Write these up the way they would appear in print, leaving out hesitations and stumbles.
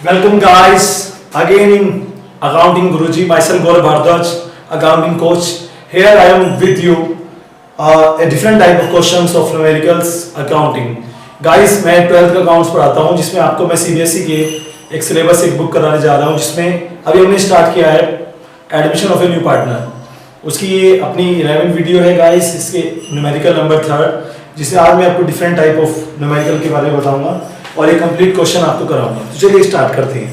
Welcome guys again in Accounting Guruji. Myself Gaurav Bharadwaj, accounting coach. Here I am with you a different type of questions of numericals accounting. Guys मैं 12th का accounts पढ़ाता हूँ जिसमें आपको मैं CBSE के एक syllabus एक बुक कराने जा रहा हूँ जिसमें अभी हमने स्टार्ट किया है admission of A new partner. उसकी ये अपनी 11 वीडियो है गाइस, इसके न्यूमेरिकल नंबर 3 जिसमें आज मैं आपको डिफरेंट टाइप ऑफ न्यूमेरिकल के बारे में बताऊंगा और ये कंप्लीट क्वेश्चन आपको कराऊंगा। तो चलिए स्टार्ट करते हैं।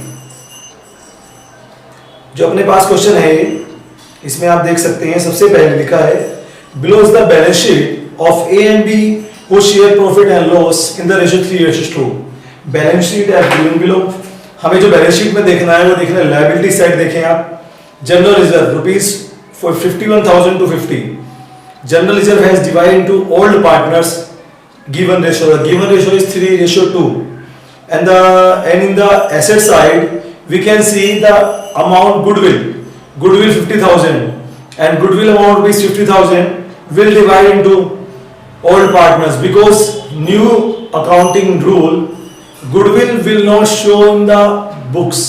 जो अपने पास क्वेश्चन है इसमें आप देख सकते हैं सबसे पहले लिखा है below is the balance sheet of A and B who share profit and loss in the ratio 3:2। Balance sheet है गिवन बिलो। हमें जो बैलेंस शीट में देखना है वो देखना है लायबिलिटी साइड देखें आप। General reserve rupees 51,250। General reserve has divided into old partners given ratio. The given ratio is 3:2 and in the asset side we can see the amount goodwill 50,000 and goodwill amount is 50,000 will divide into old partners because new accounting rule goodwill will not show in the books।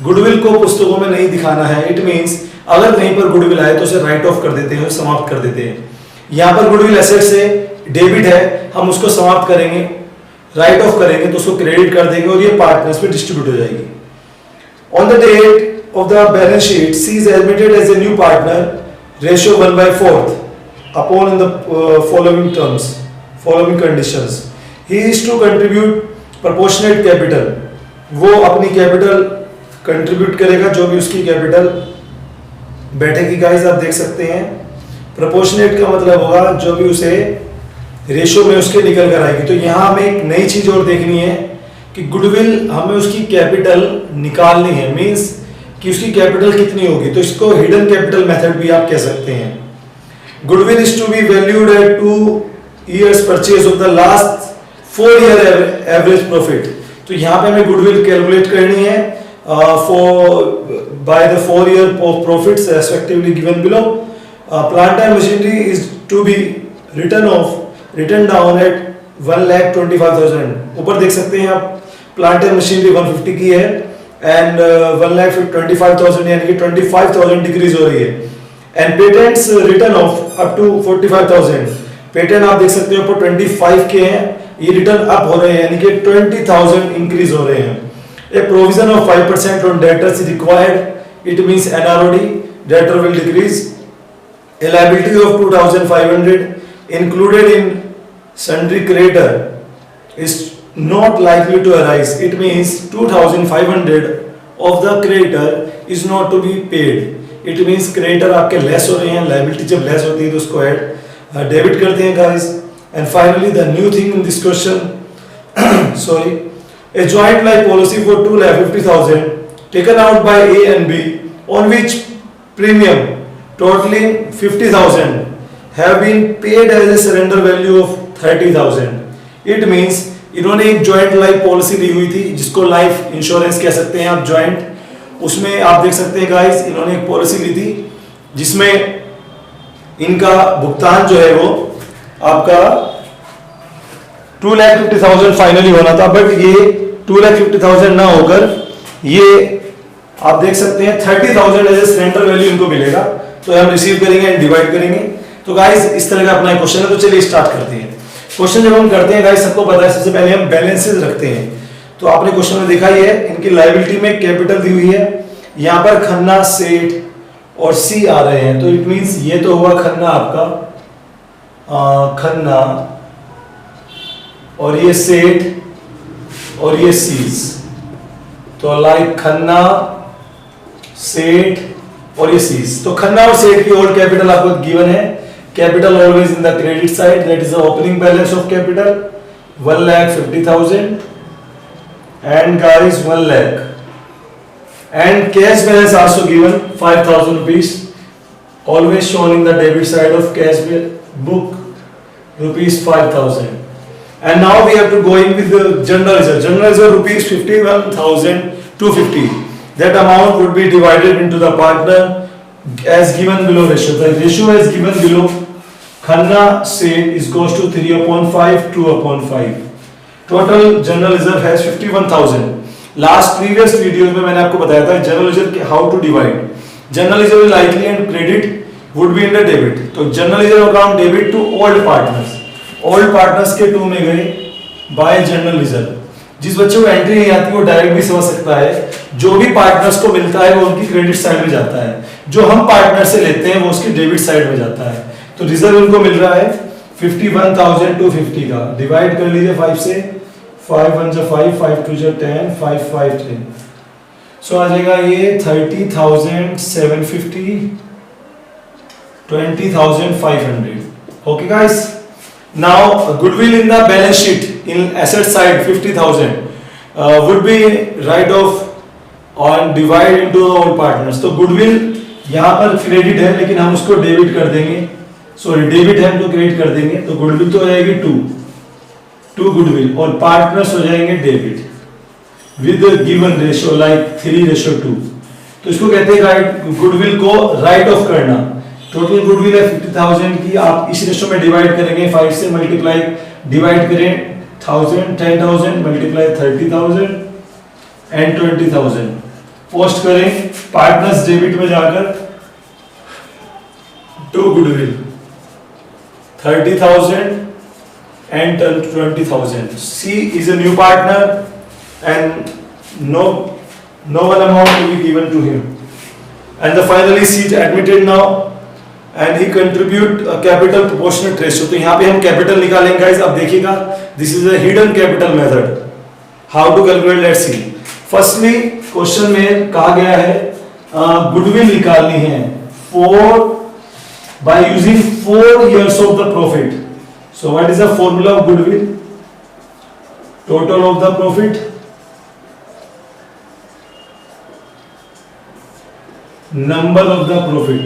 goodwill को पुस्तकों में नहीं दिखाना है। it means अगर कहीं पर goodwill आए तो उसे राइट ऑफ कर देते हैं, समाप्त कर देते हैं। यहाँ पर goodwill एसेट से डेबिट है, हम उसको समाप्त करेंगे, राइट ऑफ करेंगे तो उसको क्रेडिट कर देंगे और ये पार्टनर्स पे डिस्ट्रीब्यूट हो जाएगी। On the date of the balance sheet C is admitted as a new partner ratio 1/4 upon in the following terms following conditions. He is to contribute proportionate capital, वो अपनी capital contribute करेगा जो भी उसकी capital बैठेगी। Guys आप देख सकते हैं प्रोपोर्शनेट का मतलब होगा जो भी उसे रेशियो में उसके निकल कर आएगी। तो यहाँ हमें एक नई चीज और देखनी है कि गुडविल हमें उसकी कैपिटल निकालनी है, मींस कि उसकी कैपिटल कितनी होगी। तो इसको हिडन कैपिटल मेथड भी आप कह सकते हैं। Goodwill is to be valued at 2 years purchase of the last 4 year average profit. तो यहाँ पे हमें गुडविल कैलकुलेट करनी है for by the 4 year profits respectively given below. Plant and machinery is to be return down at 1,25,000। ऊपर देख सकते हैं आप प्लांट एंड मशीनरी 150 की है एंड 1,25,000 यानी कि 25,000 डिक्रीज हो रही है। And patents return off up to 45,000। Patent आप देख सकते हैं ऊपर 25 के हैं, ये रिटर्न अप हो रहे हैं यानी कि 20,000 इंक्रीज हो रहे हैं। A provision of 5% on debtors is required, it means NROD debtor will decrease. A liability of 2,500 included in sundry creditor is not likely to arise, it means 2,500 of the creditor is not to be paid, it means creditor आपके less हो रहे हैं, liability जब less होती है तो उसको add debit करते हैं guys। and finally the new thing in this question sorry, a joint life policy for 2,50,000 taken out by A and B on which premium totaling 50,000 have been paid as a surrender value of 30,000। it means इन्होंने एक joint life policy ली हुई थी जिसको life insurance कह सकते हैं आप joint. उसमें आप देख सकते हैं गाइस इन्होंने एक पॉलिसी ली थी जिसमें इनका भुगतान जो है वो आपका 2,50,000 फाइनली होना था, बट ये 2,50,000 ना होकर ये आप देख सकते हैं 30,000 एज ए सरेंडर वैल्यू इनको मिलेगा। तो हम रिसीव करेंगे एंड डिवाइड करेंगे। तो गाइस इस तरह का अपना क्वेश्चन है। तो चलिए स्टार्ट करते हैं। क्वेश्चन जब हम करते हैं गाइस सबको पता है सबसे पहले हम बैलेंसेस रखते हैं। तो आपने क्वेश्चन में देखा ही है इनकी लायबिलिटी में कैपिटल दी हुई है, यहाँ पर खन्ना सेठ और सी आ रहे हैं। तो इट मींस ये तो हुआ खन्ना आपका खन्ना और ये सेठ और ये सीज। तो लाइक खन्ना सेठ और ये सीज। तो खन्ना और सेठ की ओल्ड कैपिटल आपको गिवन है। Capital always in the credit side, that is the opening balance of capital 1,50,000 and guys 1 lakh and cash balance also given 5,000 rupees always shown in the debit side of cash book rupees 5,000। and now we have to go in with the general reserve rupees 51,250। that amount would be divided into the partner as given below ratio। the ratio as given below Khanna सेठ is goes to 3/5 2/5। total general reserve has 51,000 last previous video में मैंने आपको बताया था general ledger how to divide. General ledger likely and credit would be in the debit, तो general ledger account debit to old partners, old partners के to में गए bye general ledger. जिस बच्चे को एंट्री नहीं आती वो डायरेक्ट भी समझ सकता है, जो भी पार्टनर्स को मिलता है वो उनकी क्रेडिट साइड में जाता है, जो हम पार्टनर से लेते हैं वो उसकी डेबिट साइड में जाता है। तो रिजर्व उनको मिल रहा है 51,250 का, डिवाइड कर लीजिए 5 से, 5 1 जा 5, 5 2 जा 10, 5 5 10, सो आ जाएगा ये 30,750, 20,500। Okay guys, now goodwill in the balance sheet in asset side 50,000 would be write off on divide into all partners। तो गुडविल यहाँ पर क्रेडिट है लेकिन हम उसको डेबिट कर देंगे, सॉरी डेबिट है हम तो क्रेडिट कर देंगे, तो गुडविल तो हो जाएगी 2 गुडविल और पार्टनर्स हो जाएंगे debit with given ratio like 3:2। तो इसको कहते हैं गुडविल को राइट ऑफ करना। टोटल गुडविल है 50,000 की, आप इस रेशियो में डिवाइड करेंगे, 5 से मल्टीप्लाई डिवाइड करें 1000, 10,000 मल्टीप्लाई 30,000 एंड 20,000, पोस्ट करें पार्टनर्स डेबिट में जाकर 2 goodwill 30,000 and 20,000। C is a new partner and no one amount will be given to him, and the finally C is admitted now and he contribute a capital proportionate ratio। तो यहाँ पे हम capital निकालेंगे guys. अब देखिएगा, this is a hidden capital method, how to calculate, let's see. Firstly question में कहा गया है गुडविल निकालनी है by using 4 years of the profit. So what is the formula of goodwill? Total of the profit number of the profit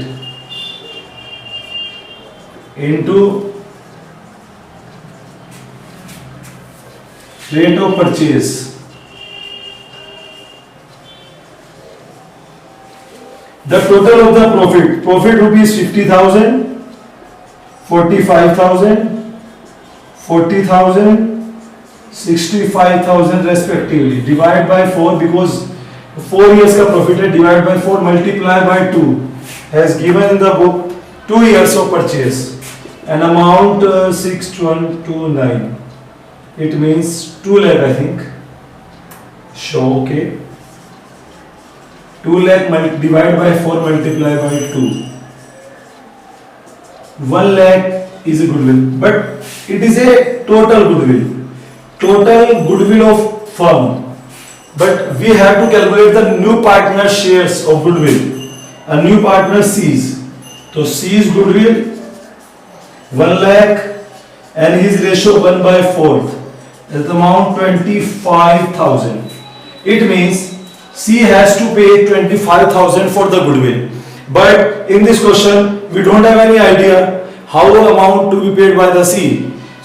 into rate of purchase। The total of the profit rupees 50,000, 45,000, 40,000, 65,000 respectively, divide by 4 because 4 years का profit है, divide by 4 multiply by 2 has given in the book 2 years of purchase, an amount 6129, it means 2 lakh I think, show okay, 2 lakh divide by 4 multiply by 2, 1 lakh is a goodwill, but it is a total goodwill of firm, but we have to calculate the new partner shares of goodwill, a new partner sees, तो C is goodwill 1 lakh and his ratio 1/4, that amount 25,000. It means C has to pay 25,000 for the goodwill, but in this question we don't have any idea how the amount to be paid by the C.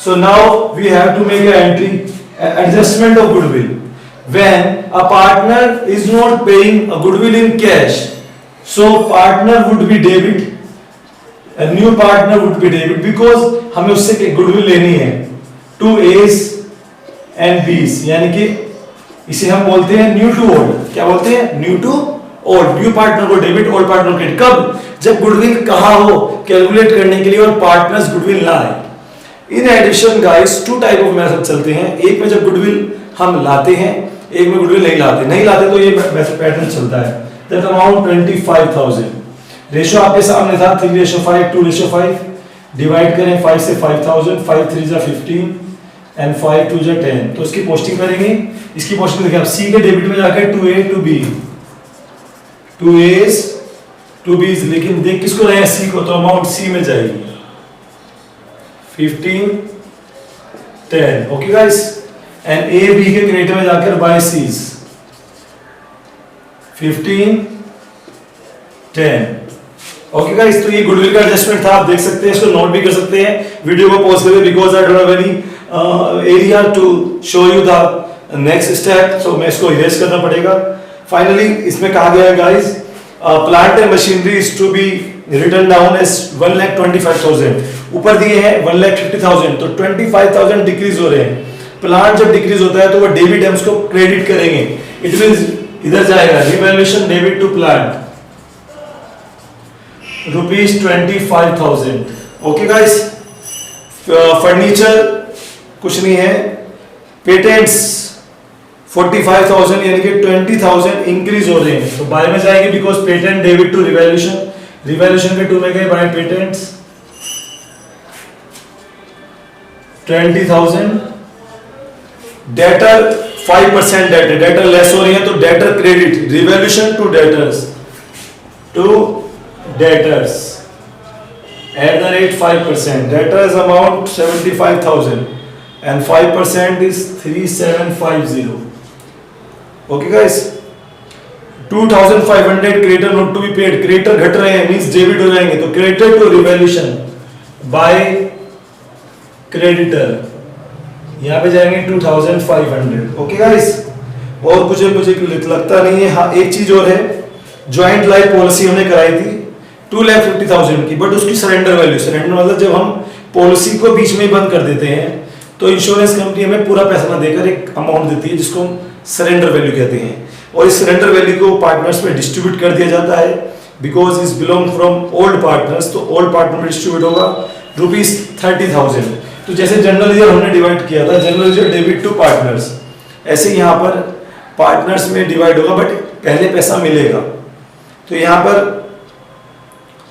So now we have to make an entry, adjustment of goodwill. When a partner is not paying a goodwill in cash, so partner would be debit, a new partner would be debit because हमें उससे goodwill लेनी है 2 A's and B's, यानी कि इसे हम बोलते हैं न्यू टू ओल्ड। क्या बोलते हैं? New to old. New partner को डेबिट, ओल्ड पार्टनर को क्रेडिट। कब? जब गुडविल कहा हो कैलकुलेट करने के लिए और पार्टनर्स गुडविल ना आए। In addition guys 2 type of method चलते हैं, एक में जब गुडविल हम लाते हैं, एक में गुडविल नहीं लाते तो ये पैटर्न चलता है। दैट अमाउंट 25,000, रेशियो आपके सामने था 3:5, 2:5, डिवाइड करें 5 से 5,000, 5 3 जा 15 एंड 5 2 जा 10, तो इसकी पोस्टिंग करेंगे। इसकी पोस्टिंग देखिए, आप सी के डेबिट में जाकर 2A 2B, 2 A's 2 B's, लेकिन देख किसको रहे हैं? सी को, तो अमाउंट सी में जाएगी 15 10। Okay guys, and A B के क्रेडिट में जाकर बाय सीज 15 10। ओके गाइस, तो ये गुडविल का एडजस्टमेंट था, आप देख सकते हैं, इसको नोट भी कर सकते हैं। वीडियो को पॉज करें because I don't have any area to show you the next step, so मैं इसको इरेज करना पड़ेगा। फाइनली इसमें कहा गया है guys, plant and machinery is to be written down as 1,25,000, ऊपर दिए हैं 1,50,000, तो 25,000 डिक्रीज हो रहे हैं। प्लांट जब डिक्रीज होता है तो वो डेबिट हम उसको क्रेडिट करेंगे, इट मींस इधर जाएगा revaluation debit to plant ₹25,000। Okay guys, furniture कुछ नहीं है, पेटेंट्स 45,000 यानी कि 20,000 इंक्रीज हो रहे हैं तो बाय में जाएंगे because patent debit to revaluation, revaluation के टू में गए by patents 20,000। Debtor 5% debtor, debtor less हो रही है तो debtor credit, revaluation to debtors at the rate 5%, debtors amount 75,000 and 5% is 3,750. Okay guys, 2,500 creditor not to be paid, creditor घट रहे हैं मींस डेबिट हो जाएंगे तो creditor to revaluation by creditor यहाँ पे जाएंगे 2,500। ओके गाइस, और कुछ मुझे लगता नहीं है। हाँ एक चीज और है, ज्वाइंट लाइफ पॉलिसी हमने कराई थी 2,50,000 की, बट उसकी सरेंडर वैल्यू, सरेंडर मतलब जब हम पॉलिसी को बीच में ही बंद कर देते हैं तो इंश्योरेंस कंपनी हमें पूरा पैसा ना देकर एक अमाउंट देती है जिसको हम सरेंडर वैल्यू कहते हैं, और इस सरेंडर वैल्यू को पार्टनर्स में डिस्ट्रीब्यूट कर दिया जाता है because is belong from old partners, तो ओल्ड पार्टनर में डिस्ट्रीब्यूट होगा ₹30,000। तो जैसे जनरल रिजर्व हमने डिवाइड किया था, general reserve debit to partners, ऐसे यहाँ पर पार्टनर्स में डिवाइड होगा बट पहले पैसा मिलेगा। तो यहाँ पर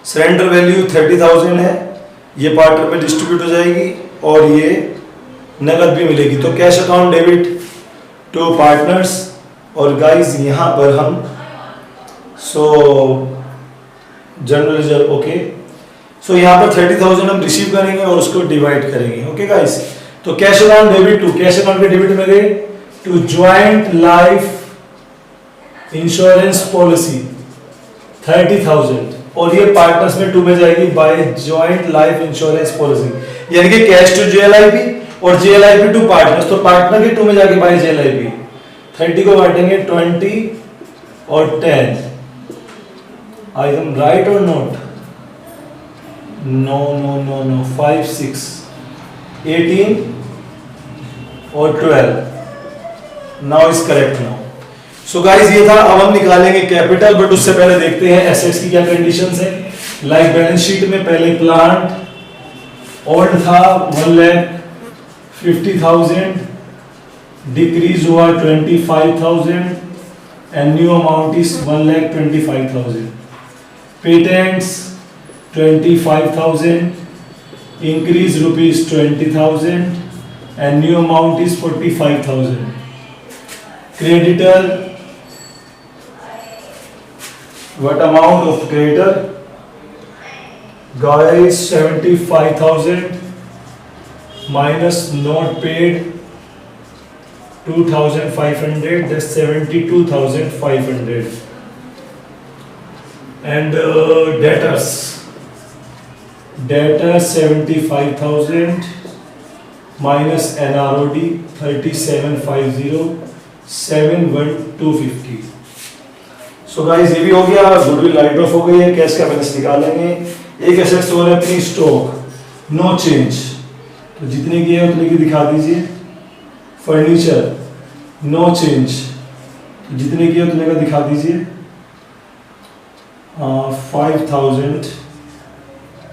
सरेंडर वैल्यू 30,000 है, ये पार्टनर में डिस्ट्रीब्यूट हो जाएगी और ये नगद भी मिलेगी। तो cash account debit to partners, और गाइस यहाँ पर हम जनरल रिजर्व ओके, सो यहाँ पर 30,000 हम रिसीव करेंगे और उसको डिवाइड करेंगे। ओके गाइस, तो cash account debit to, cash account के डेबिट में गए to joint life insurance policy 30,000 और ये पार्टनर्स में 2 में जाएगी by joint life insurance policy, यानी कि कैश टू जेएलआईपी और जेएलआईपी टू पार्टनर्स, तो पार्टनर के 2 में जाके बाय जेएलआईपी 30 को बांटेंगे 20 और 10। आई एम राइट और not? No no no no 5 6 18 और 12। Now is correct now. So guys ये था, अब हम निकालेंगे कैपिटल, बट उससे पहले देखते हैं एसेट्स की क्या कंडीशंस है। लाइक बैलेंस शीट में पहले प्लांट ओल्ड था 1,50,000, डिक्रीज हुआ 25,000 and new amount is 1,25,000। Patents 25,000, increase ₹20,000 and new amount is 45,000. Creditor, what amount of creditor? Guys, 75,000 minus not paid 2,500, that's 72,500. And debtors 75,000 minus NROD 3750, 71,250। So guys ये भी हो गया, goodwill right of हो गई है, cash का balance निकालेंगे। एक एसेट्स और है अपनी स्टॉक, नो चेंज, तो जितने की है उतने की दिखा दीजिए। फर्नीचर नो चेंज, तो जितने की है उतने का दिखा दीजिए। 5,000।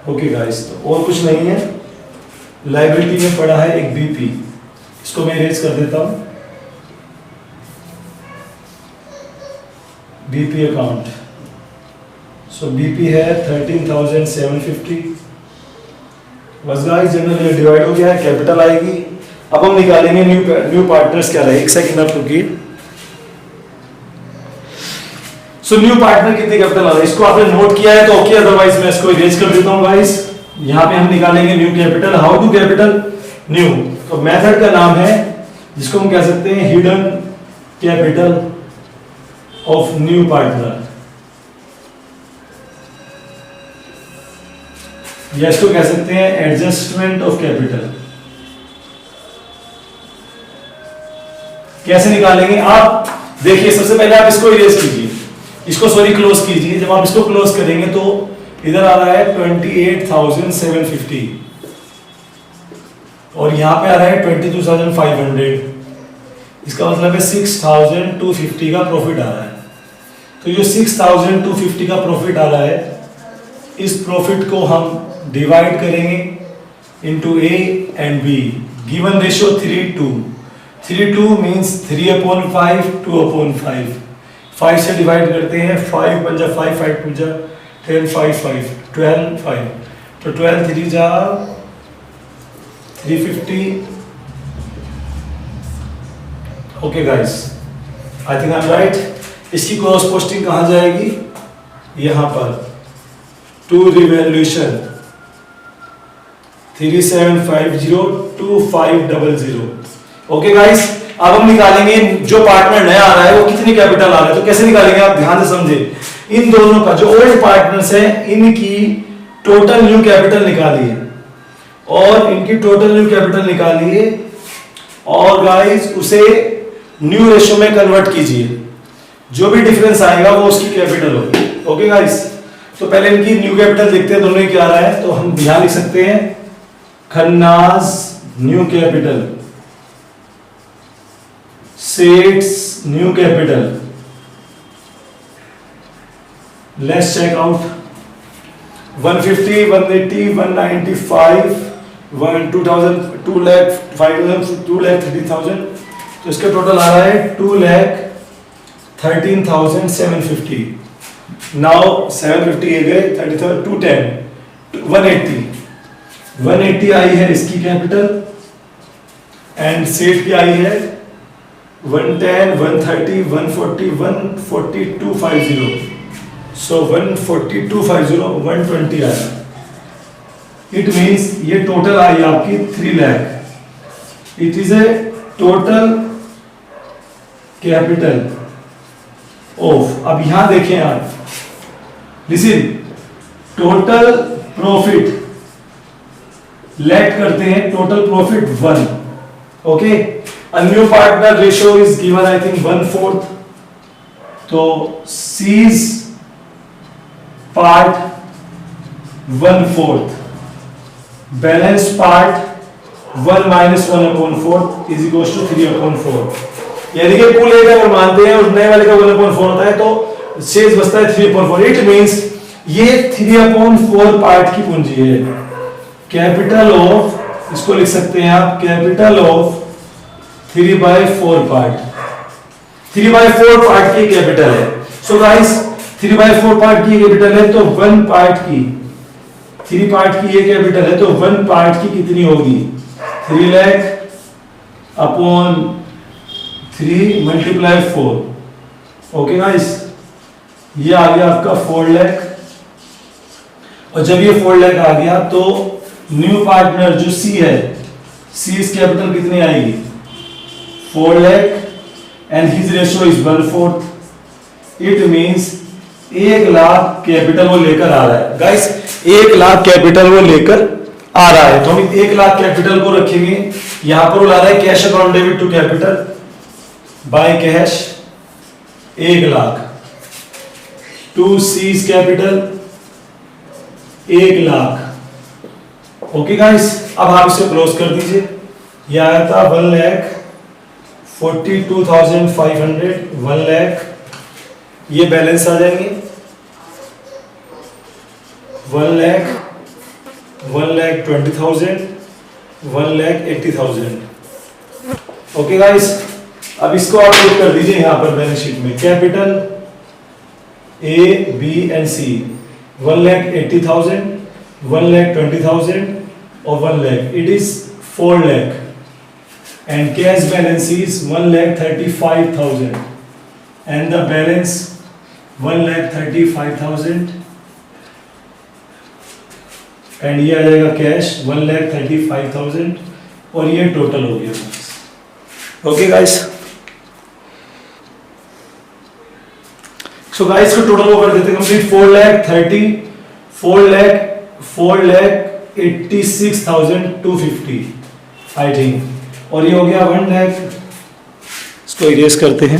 ओके गाइस, तो और कुछ नहीं है। लायबिलिटी में पड़ा है एक बीपी, इसको मैं इरेज कर देता हूं। बीपी अकाउंट, सो बीपी है 13,750। बस गाइस जनरल डिवाइड हो गया है, कैपिटल आएगी। अब हम निकालेंगे न्यू पार्टनर्स क्या रहे। एक सेकंड आप रुकिए। सो न्यू पार्टनर कितनी कैपिटल आ रहा है, इसको आपने नोट किया है तो ओके, अदरवाइज मैं इसको इरेज कर देता हूं गाइस। यहां पे हम निकालेंगे new capital. How to capital new, तो मेथड का नाम है जिसको हम कह सकते हैं hidden capital of new partner, या इसको कह सकते हैं एडजस्टमेंट ऑफ कैपिटल। कैसे निकालेंगे आप देखिए, सबसे पहले आप इसको इरेज कीजिए, इसको सॉरी क्लोज कीजिए। जब आप इसको क्लोज करेंगे तो इधर आ रहा है 28,750। और यहाँ पे आ रहा है 22,500, इसका मतलब है 6,250 का प्रॉफिट आ रहा है। तो ये 6,250 का प्रॉफिट आ रहा है, इस प्रॉफिट को हम डिवाइड करेंगे into A and B. Given ratio 3:2, 3:2 means 3/5, 2/5। 5 से डिवाइड करते हैं, 5 बन जा 5, 5 2 जा 10, 5 5 12 5, तो 12 3 जा 350। Okay guys, I think I am right. इसकी क्रॉस पोस्टिंग कहाँ जाएगी? यहाँ पर टू रिवैल्यूएशन 37502500। ओके गाइस, अब हम निकालेंगे जो पार्टनर नया आ रहा है वो कितनी कैपिटल आ रहा है। तो कैसे निकालेंगे आप ध्यान से समझे। इन दोनों का, जो ओल्ड पार्टनर्स है, इनकी टोटल न्यू कैपिटल निकालिए और इनकी टोटल न्यू कैपिटल निकालिए और गाइस उसे न्यू रेशियो में कन्वर्ट कीजिए। जो भी डिफरेंस आएगा वो उसकी कैपिटल होगी। ओके गाइस, तो पहले इनकी न्यू कैपिटल देखते हैं दोनों क्या आ रहा है। तो हम यहां लिख सकते हैं Khanna's new capital, sets new capital. Let's check out 150, 180, 195, 2000, 2 lakh 5,000, 2 lakh 30,000। तो इसका टोटल आ रहा है 2,13,750। नाउ 750 ये गए 30,000, 210, 180 आई है इसकी कैपिटल एंड सेट की आई है 110, 130, 140, 14250। सो 14250, 120 आया। इट मीन्स ये टोटल आई आपकी 3 lakh. It is a total capital of, अब यहां देखें आप, लिसन, टोटल प्रॉफिट लेट करते हैं, total profit 1। Okay, a new partner ratio is given I think 1/4, तो C's part 1/4, balance part 1 minus 1/4 is equals to 3/4। यानी कि कुल एक अगर मानते हैं और नए वाले का 1/4 होता है तो शेष बचता है 3/4। इट मींस ये 3/4 पार्ट की पूंजी है। कैपिटल ऑफ, इसको लिख सकते हैं आप कैपिटल ऑफ 3/4 पार्ट, 3/4 पार्ट की कैपिटल है। सो गाइस 3/4 पार्ट की कैपिटल है तो 1 पार्ट की, 3 पार्ट की ये कैपिटल है तो 1 पार्ट की कितनी होगी? 3 lakh upon 3 multiply 4। Okay guys, ये आ गया आपका 4 लाख। और जब ये 4 लाख आ गया तो न्यू पार्टनर जो सी है, सी इस कैपिटल कितनी आएगी? 4 lakh and his ratio is 1/4। It means 1 lakh capital वो लेकर आ रहा है। गाइस 1 लाख कैपिटल वो लेकर आ रहा है, तो हम 1 लाख कैपिटल को रखेंगे। यहां पर वो ला रहा है cash account debit to capital by cash 1 lakh to C's capital 1 lakh. Okay guys, अब आप इसे क्लोज कर दीजिए। यह आया था 1,42,500, 1 लाख। ये बैलेंस आ जाएंगे 1,20,000, 1,80,000। ओके गाइस, अब इसको आप लिख कर दीजिए यहां पर बैलेंस शीट में। कैपिटल ए, बी एंड सी 1,80,000, 1,20,000 और 1 lakh. It is 4 lakh and cash balance is 1,35,000 and the balance 1,35,000 and ये आ जाएगा कैश 1,35,000 और ये टोटल हो गया। ओके गाइस, सो गाइस को टोटल वो कर देते कंप्लीट 4,86,250 आई थिंक, और ये हो गया 1 लाख। इसको इरेज करते हैं।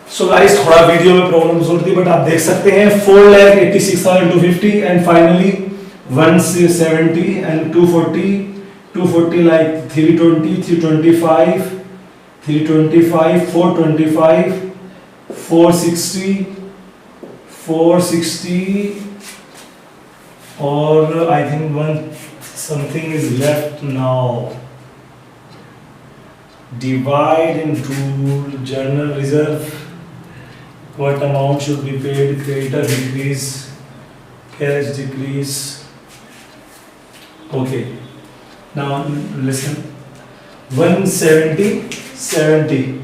सो गाइस थोड़ा थोड़ा वीडियो में प्रॉब्लम हो रही थी, बट आप देख सकते हैं 4,86,250 एंड फाइनली 170 एंड 240 like 320, 325, 325, 425, 460, 460 और I think one something is left now. Divide into general reserve. What amount should be paid? Creditor decrease, cash decrease. Okay. Now listen. 170, 70,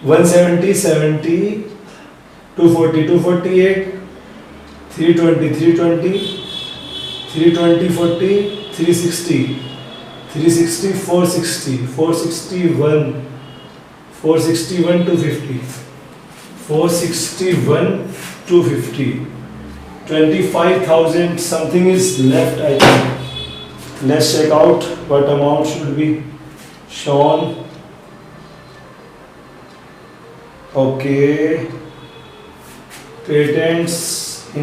170, 70, 240, 248, 320, 320, 320, 40, 360. 360, 460, 461, 461, 250, 461, 250, 25,000 something is left, I think. Let's check out what amount should be shown. Okay, patents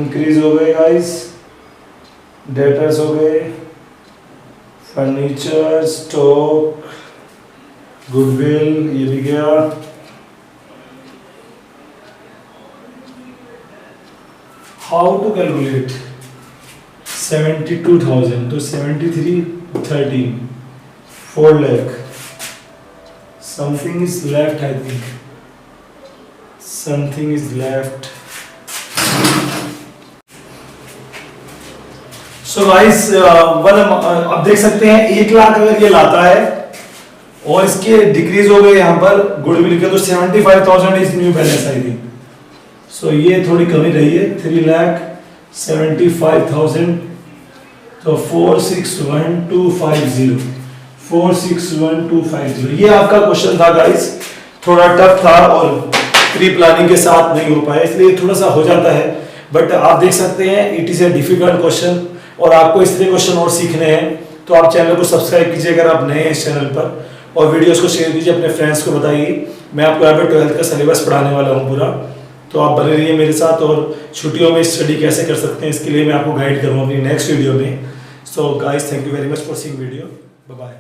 increase हो गए guys, debtors हो गए, furniture, stock, goodwill ये भी गया, how to calculate 72,000 तो 73,13 4 lakh something is left, I think something is left. So guys अब देख सकते हैं 1 लाख अगर ये लाता है और इसके डिक्रीज हो गए यहाँ पर गुडविल के, तो 75,000 is new balance I think. So ये थोड़ी कमी रही है, 3,75,000 तो 461,250 461,250 ये आपका क्वेश्चन था गाइस. थोड़ा टफ था और प्री प्लानिंग के साथ नहीं हो पाया, इसलिए थोड़ा सा हो जाता है, बट आप देख सकते हैं it is a difficult question. और आपको इस तरह क्वेश्चन और सीखने हैं तो आप चैनल को सब्सक्राइब कीजिए अगर आप नए हैं इस चैनल पर, और वीडियोस को शेयर कीजिए, अपने फ्रेंड्स को बताइए. मैं आपको यहाँ पे 12th का सिलेबस पढ़ाने वाला हूँ पूरा, तो आप बने रहिए मेरे साथ. और छुट्टियों में स्टडी कैसे कर सकते हैं इसके लिए मैं आपको गाइड करूँगा अपनी नेक्स्ट वीडियो में. So guys, thank you very much for seeing video. Bye bye.